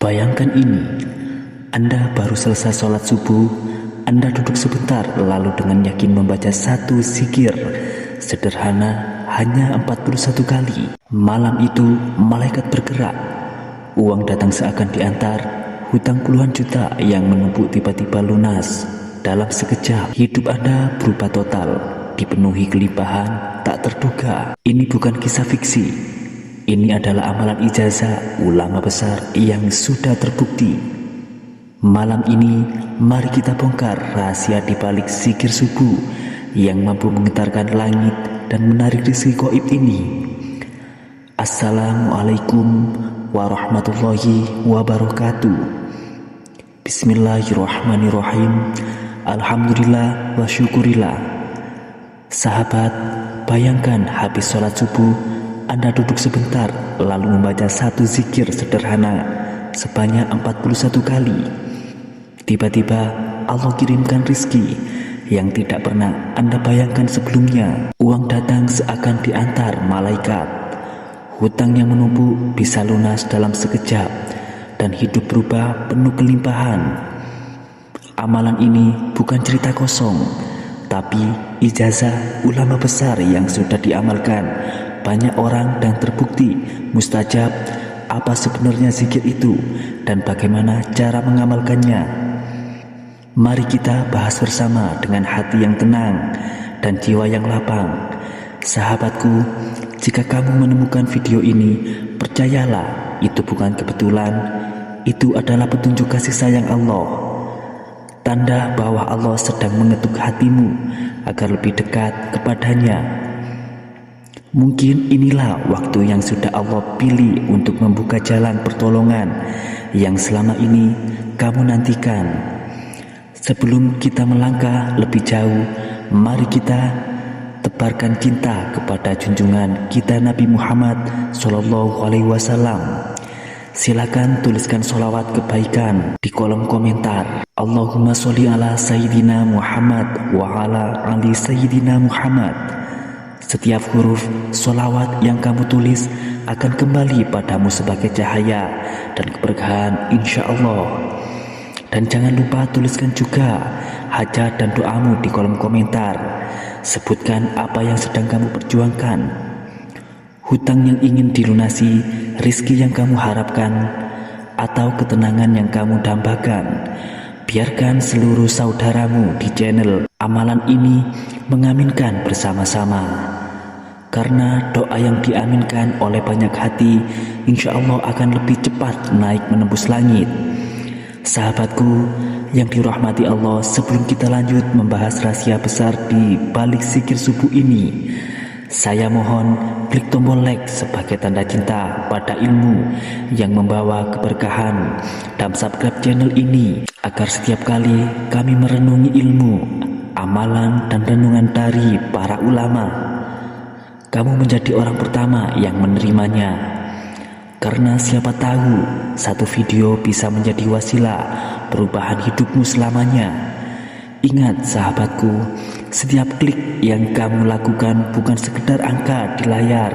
Bayangkan ini, Anda baru selesai sholat subuh, Anda duduk sebentar lalu dengan yakin membaca satu zikir sederhana hanya 41 kali. Malam itu malaikat bergerak, uang datang seakan diantar, hutang puluhan juta yang menumpuk tiba-tiba lunas. Dalam sekejap, hidup Anda berubah total, dipenuhi kelimpahan tak terduga. Ini bukan kisah fiksi. Ini adalah amalan ijazah ulama besar yang sudah terbukti. Malam ini, mari kita bongkar rahasia di balik zikir subuh yang mampu menggetarkan langit dan menarik rezeki gaib ini. Assalamualaikum warahmatullahi wabarakatuh. Bismillahirrahmanirrahim. Alhamdulillah wa syukurillah. Sahabat, bayangkan habis sholat subuh, Anda duduk sebentar lalu membaca satu zikir sederhana sebanyak 41 kali. Tiba-tiba Allah kirimkan rizki yang tidak pernah Anda bayangkan sebelumnya. Uang datang seakan diantar malaikat. Hutang yang menumpuk bisa lunas dalam sekejap dan hidup berubah penuh kelimpahan. Amalan ini bukan cerita kosong, tapi ijazah ulama besar yang sudah diamalkan banyak orang dan terbukti mustajab. Apa sebenarnya zikir itu dan bagaimana cara mengamalkannya? Mari kita bahas bersama dengan hati yang tenang dan jiwa yang lapang. Sahabatku, jika kamu menemukan video ini, percayalah itu bukan kebetulan, itu adalah petunjuk kasih sayang Allah. Tanda bahwa Allah sedang mengetuk hatimu agar lebih dekat kepadanya. Mungkin inilah waktu yang sudah Allah pilih untuk membuka jalan pertolongan yang selama ini kamu nantikan. Sebelum kita melangkah lebih jauh, mari kita tebarkan cinta kepada junjungan kita Nabi Muhammad SAW. Silakan tuliskan sholawat kebaikan di kolom komentar. Allahumma sholli ala Sayyidina Muhammad wa ala ali Sayyidina Muhammad. Setiap huruf sholawat yang kamu tulis akan kembali padamu sebagai cahaya dan keberkahan insya Allah. Dan jangan lupa tuliskan juga hajat dan doamu di kolom komentar. Sebutkan apa yang sedang kamu perjuangkan, hutang yang ingin dilunasi, rizki yang kamu harapkan, atau ketenangan yang kamu dambakan. Biarkan seluruh saudaramu di channel amalan ini mengaminkan bersama-sama. Karena doa yang diaminkan oleh banyak hati, insya Allah akan lebih cepat naik menembus langit. Sahabatku yang dirahmati Allah, sebelum kita lanjut membahas rahasia besar di balik zikir subuh ini, saya mohon klik tombol like sebagai tanda cinta pada ilmu yang membawa keberkahan, dan subscribe channel ini agar setiap kali kami merenungi ilmu, amalan dan renungan dari para ulama, kamu menjadi orang pertama yang menerimanya. Karena siapa tahu satu video bisa menjadi wasilah perubahan hidupmu selamanya. Ingat sahabatku, setiap klik yang kamu lakukan bukan sekedar angka di layar,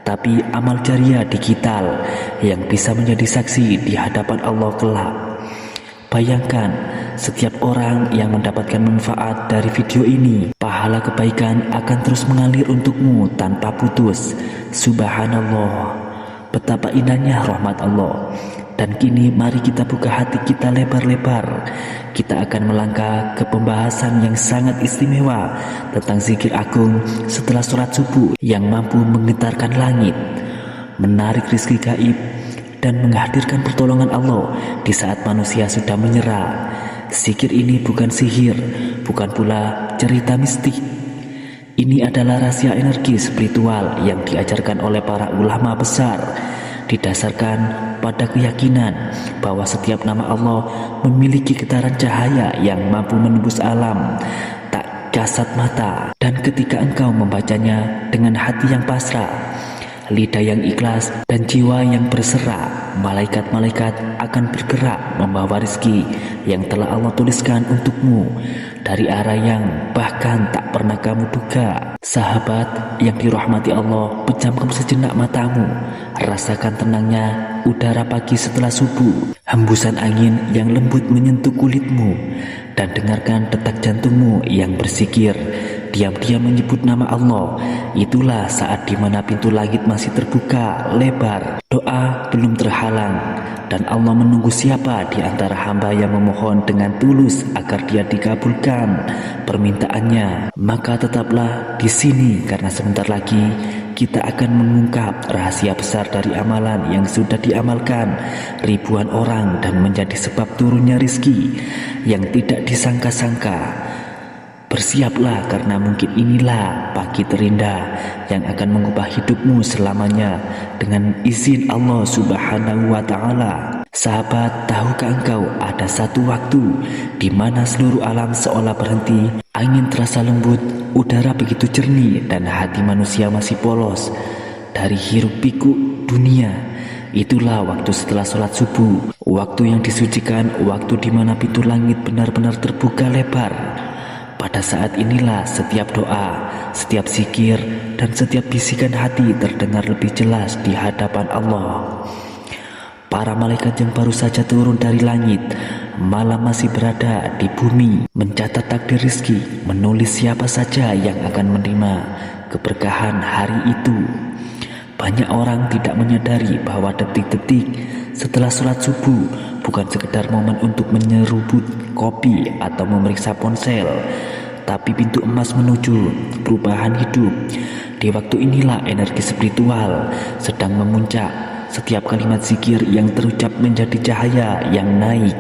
tapi amal jariah digital yang bisa menjadi saksi di hadapan Allah kelak. Bayangkan, setiap orang yang mendapatkan manfaat dari video ini, pahala kebaikan akan terus mengalir untukmu tanpa putus. Subhanallah, betapa indahnya rahmat Allah. Dan kini mari kita buka hati kita lebar-lebar. Kita akan melangkah ke pembahasan yang sangat istimewa tentang zikir agung setelah sholat subuh yang mampu menggetarkan langit, menarik rezeki gaib, dan menghadirkan pertolongan Allah di saat manusia sudah menyerah. Zikir ini bukan sihir, bukan pula cerita mistik. Ini adalah rahasia energi spiritual yang diajarkan oleh para ulama besar, didasarkan pada keyakinan bahwa setiap nama Allah memiliki getaran cahaya yang mampu menembus alam tak kasat mata. Dan ketika engkau membacanya dengan hati yang pasrah, lidah yang ikhlas, dan jiwa yang berserah, malaikat-malaikat akan bergerak membawa rezeki yang telah Allah tuliskan untukmu dari arah yang bahkan tak pernah kamu duga. Sahabat yang dirahmati Allah, pejamkan sejenak matamu, rasakan tenangnya udara pagi setelah subuh, hembusan angin yang lembut menyentuh kulitmu, dan dengarkan detak jantungmu yang berzikir, diam-diam menyebut nama Allah. Itulah saat dimana pintu langit masih terbuka lebar, doa belum terhalang, dan Allah menunggu siapa di antara hamba yang memohon dengan tulus agar dia dikabulkan permintaannya. Maka tetaplah di sini, karena sebentar lagi kita akan mengungkap rahasia besar dari amalan yang sudah diamalkan ribuan orang dan menjadi sebab turunnya rizki yang tidak disangka-sangka. Bersiaplah, karena mungkin inilah pagi terindah yang akan mengubah hidupmu selamanya dengan izin Allah Subhanahu wa Ta'ala. Sahabat, tahukah engkau ada satu waktu di mana seluruh alam seolah berhenti, angin terasa lembut, udara begitu jernih, dan hati manusia masih polos dari hiruk pikuk dunia. Itulah waktu setelah sholat subuh, waktu yang disucikan, waktu di mana pintu langit benar-benar terbuka lebar. Pada saat inilah setiap doa, setiap zikir, dan setiap bisikan hati terdengar lebih jelas di hadapan Allah. Para malaikat yang baru saja turun dari langit malah masih berada di bumi, mencatat takdir rizki, menulis siapa saja yang akan menerima keberkahan hari itu. Banyak orang tidak menyadari bahwa detik-detik setelah sholat subuh bukan sekedar momen untuk menyeruput kopi atau memeriksa ponsel, tapi pintu emas menuju perubahan hidup. Di waktu inilah energi spiritual sedang memuncak. Setiap kalimat zikir yang terucap menjadi cahaya yang naik,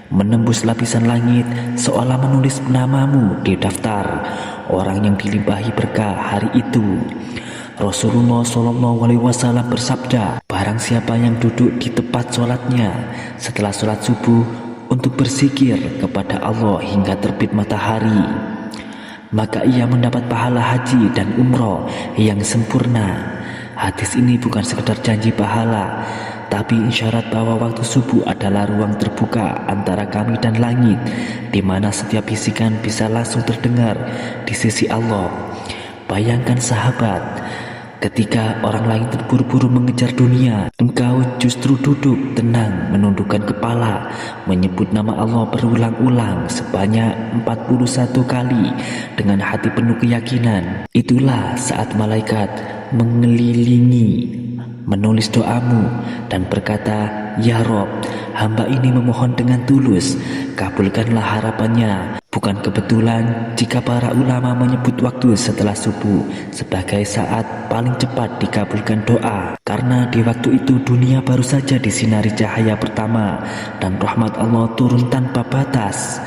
menembus lapisan langit, seolah menulis namamu di daftar orang yang dilimpahi berkah hari itu. Rasulullah SAW bersabda, barang siapa yang duduk di tempat sholatnya setelah sholat subuh untuk berzikir kepada Allah hingga terbit matahari, maka ia mendapat pahala haji dan umroh yang sempurna. Hadis ini bukan sekedar janji pahala, tapi isyarat bahwa waktu subuh adalah ruang terbuka antara kami dan langit, di mana setiap bisikan bisa langsung terdengar di sisi Allah. Bayangkan sahabat, ketika orang lain terburu-buru mengejar dunia, engkau justru duduk tenang, menundukkan kepala, menyebut nama Allah berulang-ulang sebanyak 41 kali dengan hati penuh keyakinan. Itulah saat malaikat mengelilingi, menulis doamu dan berkata, "Ya Rob, hamba ini memohon dengan tulus, kabulkanlah harapannya." Bukan kebetulan jika para ulama menyebut waktu setelah subuh sebagai saat paling cepat dikabulkan doa, karena di waktu itu dunia baru saja disinari cahaya pertama dan rahmat Allah turun tanpa batas.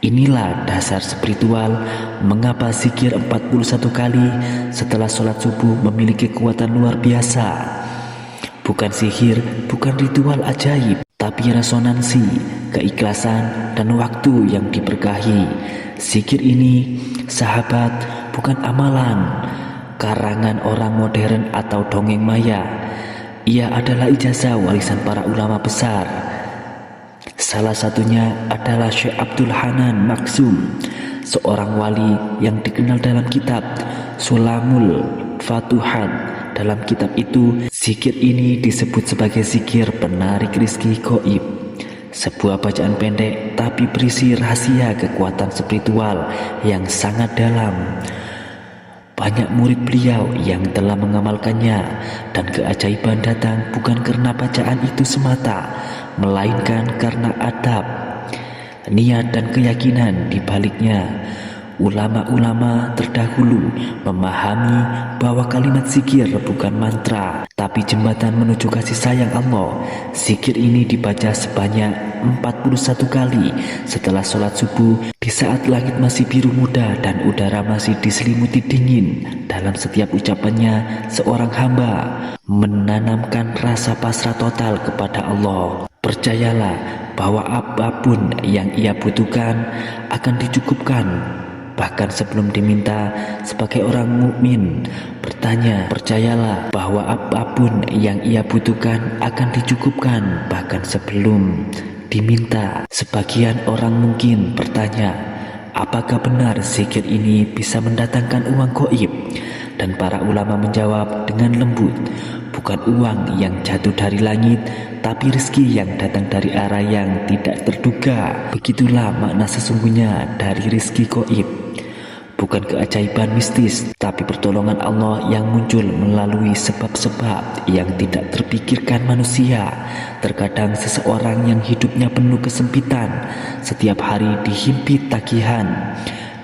Inilah dasar spiritual mengapa zikir 41 kali setelah sholat subuh memiliki kekuatan luar biasa. Bukan sihir, bukan ritual ajaib, tapi resonansi, keikhlasan, dan waktu yang diberkahi. Zikir ini, sahabat, bukan amalan karangan orang modern atau dongeng maya. Ia adalah ijazah warisan para ulama besar. Salah satunya adalah Syekh Abdul Hanan Maksum, seorang wali yang dikenal dalam kitab Sulamul Fatuhat. Dalam kitab itu, zikir ini disebut sebagai zikir penarik rizki gaib, sebuah bacaan pendek tapi berisi rahasia kekuatan spiritual yang sangat dalam. Banyak murid beliau yang telah mengamalkannya, dan keajaiban datang bukan karena bacaan itu semata, melainkan karena adab, niat, dan keyakinan di baliknya. Ulama-ulama terdahulu memahami bahwa kalimat zikir bukan mantra, tapi jembatan menuju kasih sayang Allah. Zikir ini dibaca sebanyak 41 kali setelah sholat subuh, di saat langit masih biru muda dan udara masih diselimuti dingin. Dalam setiap ucapannya, seorang hamba menanamkan rasa pasrah total kepada Allah. Percayalah bahwa apapun yang ia butuhkan akan dicukupkan, bahkan sebelum diminta. Sebagai orang mukmin bertanya, percayalah bahwa apapun yang ia butuhkan akan dicukupkan, bahkan sebelum diminta. Sebagian orang mungkin bertanya, apakah benar zikir ini bisa mendatangkan uang gaib? Dan para ulama menjawab dengan lembut bukan uang yang jatuh dari langit, tapi rezeki yang datang dari arah yang tidak terduga. Begitulah makna sesungguhnya dari rezeki gaib. Bukan keajaiban mistis, tapi pertolongan Allah yang muncul melalui sebab-sebab yang tidak terpikirkan manusia. Terkadang seseorang yang hidupnya penuh kesempitan, setiap hari dihimpit tagihan,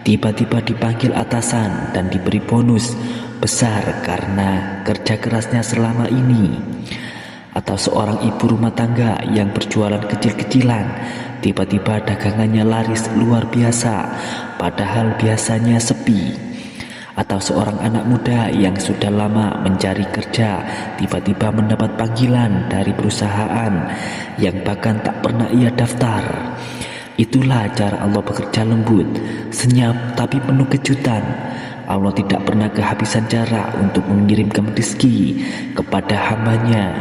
tiba-tiba dipanggil atasan dan diberi bonus besar karena kerja kerasnya selama ini. Atau seorang ibu rumah tangga yang berjualan kecil-kecilan, tiba-tiba dagangannya laris luar biasa padahal biasanya sepi. Atau seorang anak muda yang sudah lama mencari kerja, tiba-tiba mendapat panggilan dari perusahaan yang bahkan tak pernah ia daftar. Itulah cara Allah bekerja lembut, senyap tapi penuh kejutan. Allah tidak pernah kehabisan cara untuk mengirimkan rezeki kepada hambanya.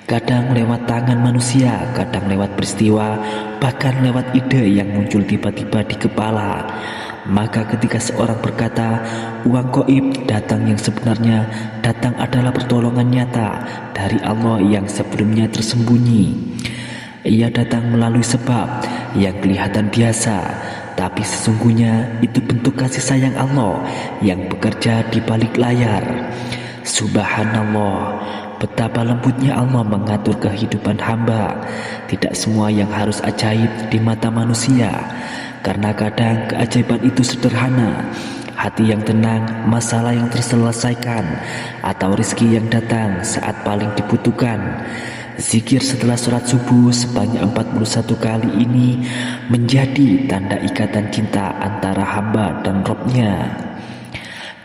Kadang lewat tangan manusia, kadang lewat peristiwa, bahkan lewat ide yang muncul tiba-tiba di kepala. Maka ketika seorang berkata, uang gaib datang, yang sebenarnya datang adalah pertolongan nyata dari Allah yang sebelumnya tersembunyi. Ia datang melalui sebab yang kelihatan biasa, tapi sesungguhnya itu bentuk kasih sayang Allah yang bekerja di balik layar. Subhanallah, betapa lembutnya Allah mengatur kehidupan hamba. Tidak semua yang harus ajaib di mata manusia, karena kadang keajaiban itu sederhana. Hati yang tenang, masalah yang terselesaikan, atau rezeki yang datang saat paling dibutuhkan. Zikir setelah sholat subuh sebanyak 41 kali ini menjadi tanda ikatan cinta antara hamba dan Robnya.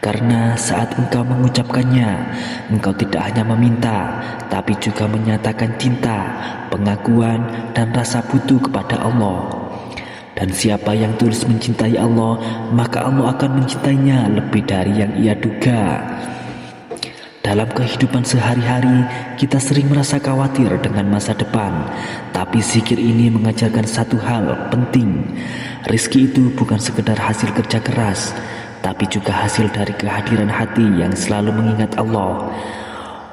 Karena saat engkau mengucapkannya, engkau tidak hanya meminta, tapi juga menyatakan cinta, pengakuan, dan rasa butuh kepada Allah. Dan siapa yang tulus mencintai Allah, maka Allah akan mencintainya lebih dari yang ia duga. Dalam kehidupan sehari-hari, kita sering merasa khawatir dengan masa depan, tapi zikir ini mengajarkan satu hal penting. Rizki itu bukan sekedar hasil kerja keras, tapi juga hasil dari kehadiran hati yang selalu mengingat Allah.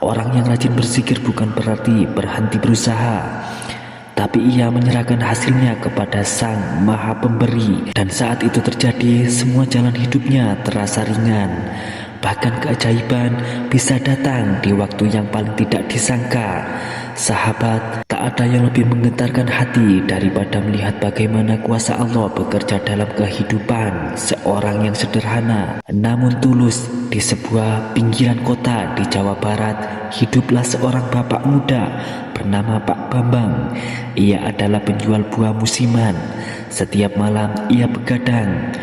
Orang yang rajin berzikir bukan berarti berhenti berusaha, tapi ia menyerahkan hasilnya kepada Sang Maha Pemberi. Dan saat itu terjadi, semua jalan hidupnya terasa ringan. Bahkan keajaiban bisa datang di waktu yang paling tidak disangka. Sahabat, tak ada yang lebih menggetarkan hati daripada melihat bagaimana kuasa Allah bekerja dalam kehidupan seorang yang sederhana namun tulus. Di sebuah pinggiran kota di Jawa Barat, hiduplah seorang bapak muda bernama Pak Bambang. Ia adalah penjual buah musiman. Setiap malam ia begadang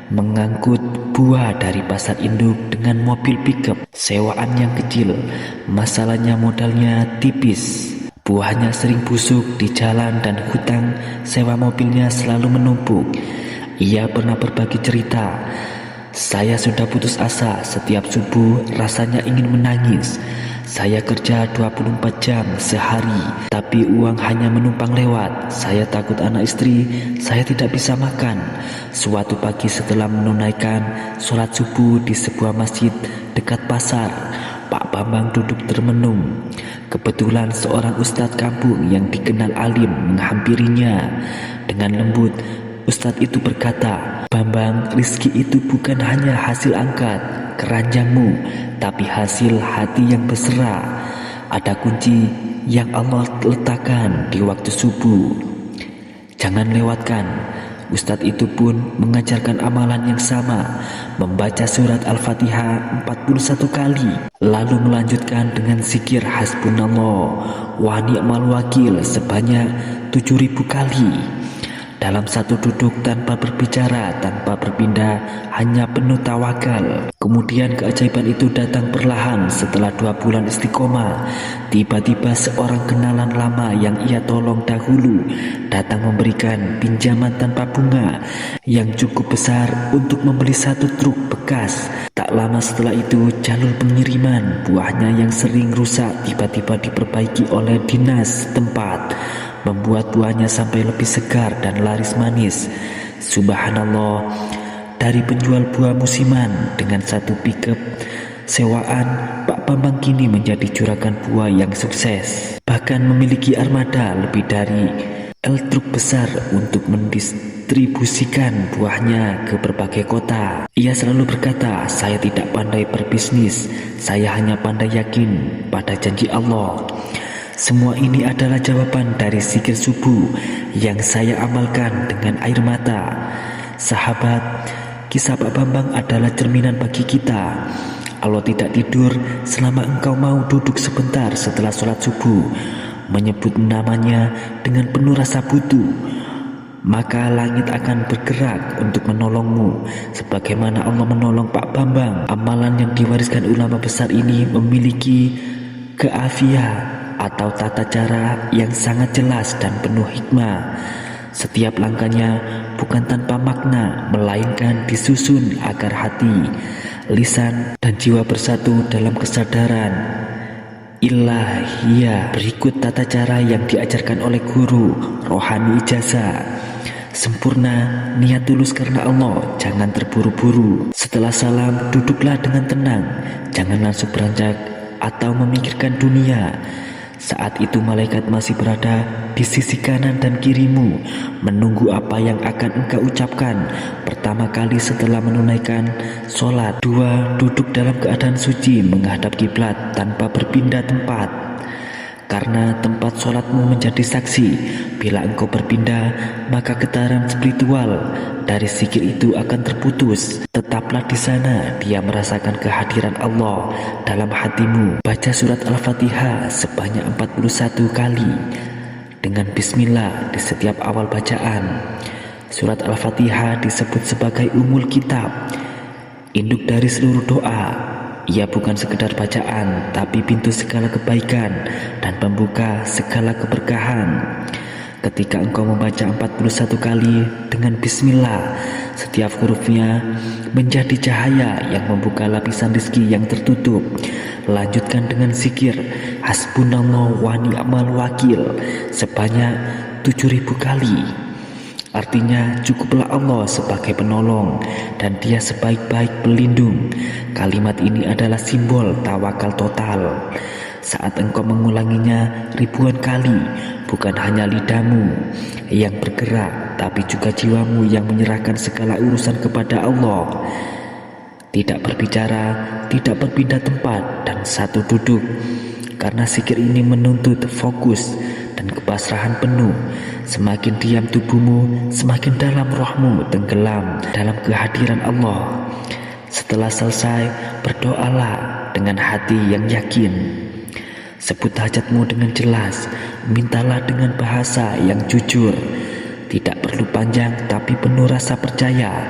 mengangkut buah dari pasar induk dengan mobil pickup sewaan yang kecil. Masalahnya modalnya tipis, buahnya sering busuk di jalan dan hutang sewa mobilnya selalu menumpuk. Ia pernah berbagi cerita, saya sudah putus asa, setiap subuh rasanya ingin menangis. Saya kerja 24 jam sehari, tapi uang hanya menumpang lewat. Saya takut anak istri saya tidak bisa makan. Suatu pagi setelah menunaikan sholat subuh di sebuah masjid dekat pasar, Pak Bambang duduk termenung. Kebetulan seorang ustadz kampung yang dikenal alim menghampirinya. Dengan lembut, ustadz itu berkata, Bambang, rizki itu bukan hanya hasil angkat keranjangmu, tapi hasil hati yang berserah. Ada kunci yang Allah letakkan di waktu subuh, jangan lewatkan. Ustadz itu pun mengajarkan amalan yang sama, membaca surat Al-Fatihah 41 kali, lalu melanjutkan dengan zikir hasbunallah wa ni'mal wakil sebanyak 7.000 kali. Dalam satu duduk, tanpa berbicara, tanpa berpindah, hanya penuh tawakal. Kemudian keajaiban itu datang perlahan. Setelah 2 bulan istiqomah, tiba-tiba seorang kenalan lama yang ia tolong dahulu datang memberikan pinjaman tanpa bunga yang cukup besar untuk membeli 1 truk bekas. Tak lama setelah itu, jalur pengiriman buahnya yang sering rusak tiba-tiba diperbaiki oleh dinas setempat, membuat buahnya sampai lebih segar dan laris manis. Subhanallah, dari penjual buah musiman dengan 1 pickup sewaan, Pak Bambang kini menjadi juragan buah yang sukses. Bahkan memiliki armada lebih dari truk besar untuk mendistribusikan buahnya ke berbagai kota. Ia selalu berkata, "Saya tidak pandai berbisnis, saya hanya pandai yakin pada janji Allah." Semua ini adalah jawaban dari zikir subuh yang saya amalkan dengan air mata. Sahabat, kisah Pak Bambang adalah cerminan bagi kita. Allah tidak tidur selama engkau mau duduk sebentar setelah sholat subuh, menyebut namanya dengan penuh rasa butuh, maka langit akan bergerak untuk menolongmu sebagaimana Allah menolong Pak Bambang. Amalan yang diwariskan ulama besar ini memiliki keafiah atau tata cara yang sangat jelas dan penuh hikmah. Setiap langkahnya bukan tanpa makna, melainkan disusun agar hati, lisan, dan jiwa bersatu dalam kesadaran ilahiyah. Berikut tata cara yang diajarkan oleh guru rohani ijazah. Sempurna, niat tulus karena Allah, jangan terburu-buru. Setelah salam, duduklah dengan tenang, jangan langsung beranjak atau memikirkan dunia. Saat itu malaikat masih berada di sisi kanan dan kirimu, menunggu apa yang akan engkau ucapkan. Pertama kali setelah menunaikan sholat. 2. Duduk dalam keadaan suci menghadap kiblat tanpa berpindah tempat, karena tempat sholatmu menjadi saksi. Bila engkau berpindah, maka getaran spiritual dari zikir itu akan terputus. Tetaplah di sana, dia merasakan kehadiran Allah dalam hatimu. Baca surat Al-Fatihah sebanyak 41 kali dengan bismillah di setiap awal bacaan. Surat Al-Fatihah disebut sebagai umul kitab, induk dari seluruh doa. Ia bukan sekedar bacaan, tapi pintu segala kebaikan dan pembuka segala keberkahan. Ketika engkau membaca 41 kali dengan bismillah, setiap hurufnya menjadi cahaya yang membuka lapisan rizki yang tertutup. Lanjutkan dengan zikir hasbunallah wa ni'mal wakil sebanyak 7.000 kali. Artinya, cukuplah Allah sebagai penolong dan dia sebaik-baik pelindung. Kalimat ini adalah simbol tawakal total. Saat engkau mengulanginya ribuan kali, bukan hanya lidahmu yang bergerak, tapi juga jiwamu yang menyerahkan segala urusan kepada Allah. Tidak berbicara, tidak berpindah tempat, dan satu duduk. Karena zikir ini menuntut fokus dan kepasrahan penuh. Semakin diam tubuhmu, semakin dalam rohmu tenggelam dalam kehadiran Allah. Setelah selesai, berdoalah dengan hati yang yakin. Sebut hajatmu dengan jelas, mintalah dengan bahasa yang jujur. Tidak perlu panjang, tapi penuh rasa percaya.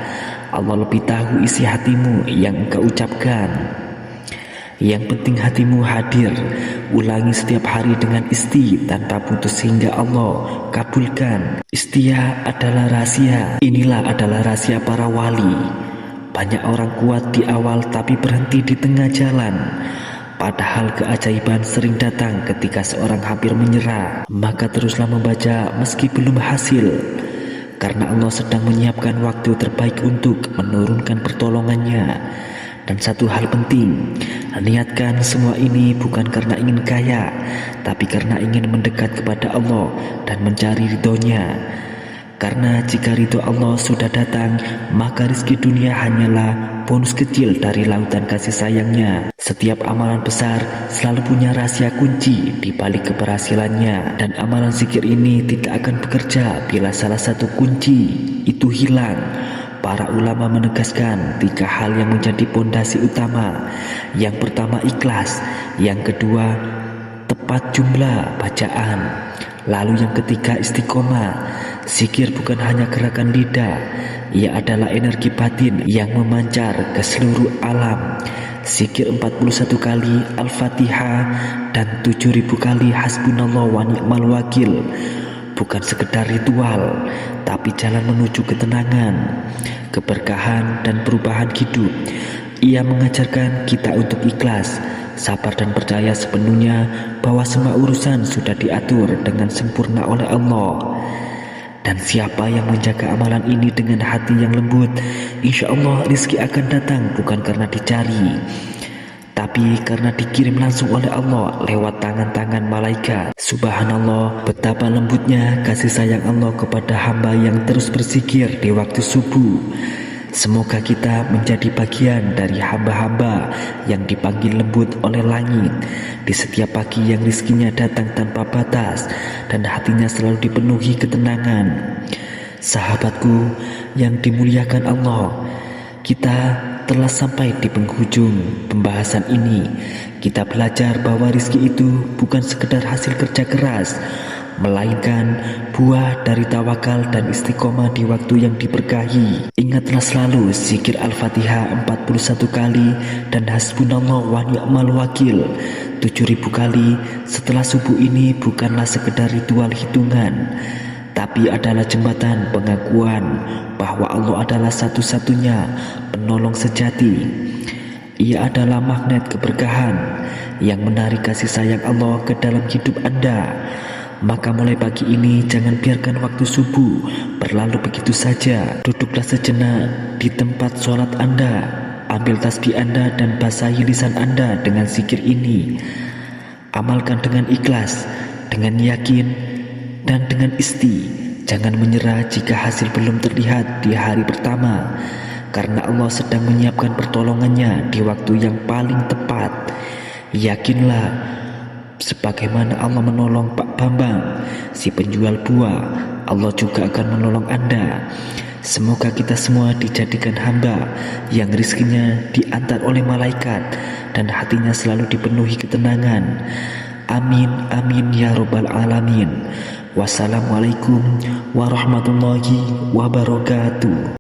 Allah lebih tahu isi hatimu yang engkau ucapkan. Yang penting hatimu hadir. Ulangi setiap hari dengan isti tanpa putus hingga Allah kabulkan. Istia adalah rahasia. Inilah adalah rahasia para wali. Banyak orang kuat di awal tapi berhenti di tengah jalan. Padahal keajaiban sering datang ketika seorang hampir menyerah. Maka teruslah membaca meski belum hasil, karena Allah sedang menyiapkan waktu terbaik untuk menurunkan pertolongannya. Dan satu hal penting, niatkan semua ini bukan karena ingin kaya, tapi karena ingin mendekat kepada Allah dan mencari ridhonya. Karena jika ridho Allah sudah datang, maka rezeki dunia hanyalah bonus kecil dari lautan kasih sayangnya. Setiap amalan besar selalu punya rahasia kunci di balik keberhasilannya, dan amalan zikir ini tidak akan bekerja bila salah satu kunci itu hilang. Para ulama menegaskan 3 hal yang menjadi pondasi utama. Yang pertama ikhlas, yang kedua tepat jumlah bacaan, lalu yang ketiga istiqomah. Zikir bukan hanya gerakan lidah, ia adalah energi batin yang memancar ke seluruh alam. Zikir 41 kali Al-Fatihah dan 7.000 kali Hasbunallah wa ni'mal wakil bukan sekedar ritual, tapi jalan menuju ketenangan, keberkahan, dan perubahan hidup. Ia mengajarkan kita untuk ikhlas, sabar, dan percaya sepenuhnya bahwa semua urusan sudah diatur dengan sempurna oleh Allah. Dan siapa yang menjaga amalan ini dengan hati yang lembut, insya Allah rizki akan datang bukan karena dicari, tapi karena dikirim langsung oleh Allah lewat tangan-tangan malaikat. Subhanallah, betapa lembutnya kasih sayang Allah kepada hamba yang terus berzikir di waktu subuh. Semoga kita menjadi bagian dari hamba-hamba yang dipanggil lembut oleh langit di setiap pagi, yang rizkinya datang tanpa batas dan hatinya selalu dipenuhi ketenangan. Sahabatku yang dimuliakan Allah, kita telah sampai di penghujung pembahasan ini. Kita belajar bahwa rizki itu bukan sekedar hasil kerja keras, melainkan buah dari tawakal dan istiqomah di waktu yang diberkahi. Ingatlah selalu zikir Al-Fatihah 41 kali dan hasbunallah wa ni'mal wakil 7.000 kali setelah subuh ini bukanlah sekedar ritual hitungan, tapi adalah jembatan pengakuan bahwa Allah adalah satu-satunya penolong sejati. Ia adalah magnet keberkahan yang menarik kasih sayang Allah ke dalam hidup Anda. Maka mulai pagi ini jangan biarkan waktu subuh berlalu begitu saja. Duduklah sejenak di tempat sholat Anda, ambil tasbih Anda dan basahi lisan Anda dengan zikir ini. Amalkan dengan ikhlas, dengan yakin, dan dengan jangan menyerah jika hasil belum terlihat di hari pertama, karena Allah sedang menyiapkan pertolongannya di waktu yang paling tepat. Yakinlah, sebagaimana Allah menolong Pak Bambang, si penjual buah, Allah juga akan menolong Anda. Semoga kita semua dijadikan hamba yang rizkinya diantar oleh malaikat dan hatinya selalu dipenuhi ketenangan. Amin, amin ya robbal alamin. Wassalamualaikum warahmatullahi wabarakatuh.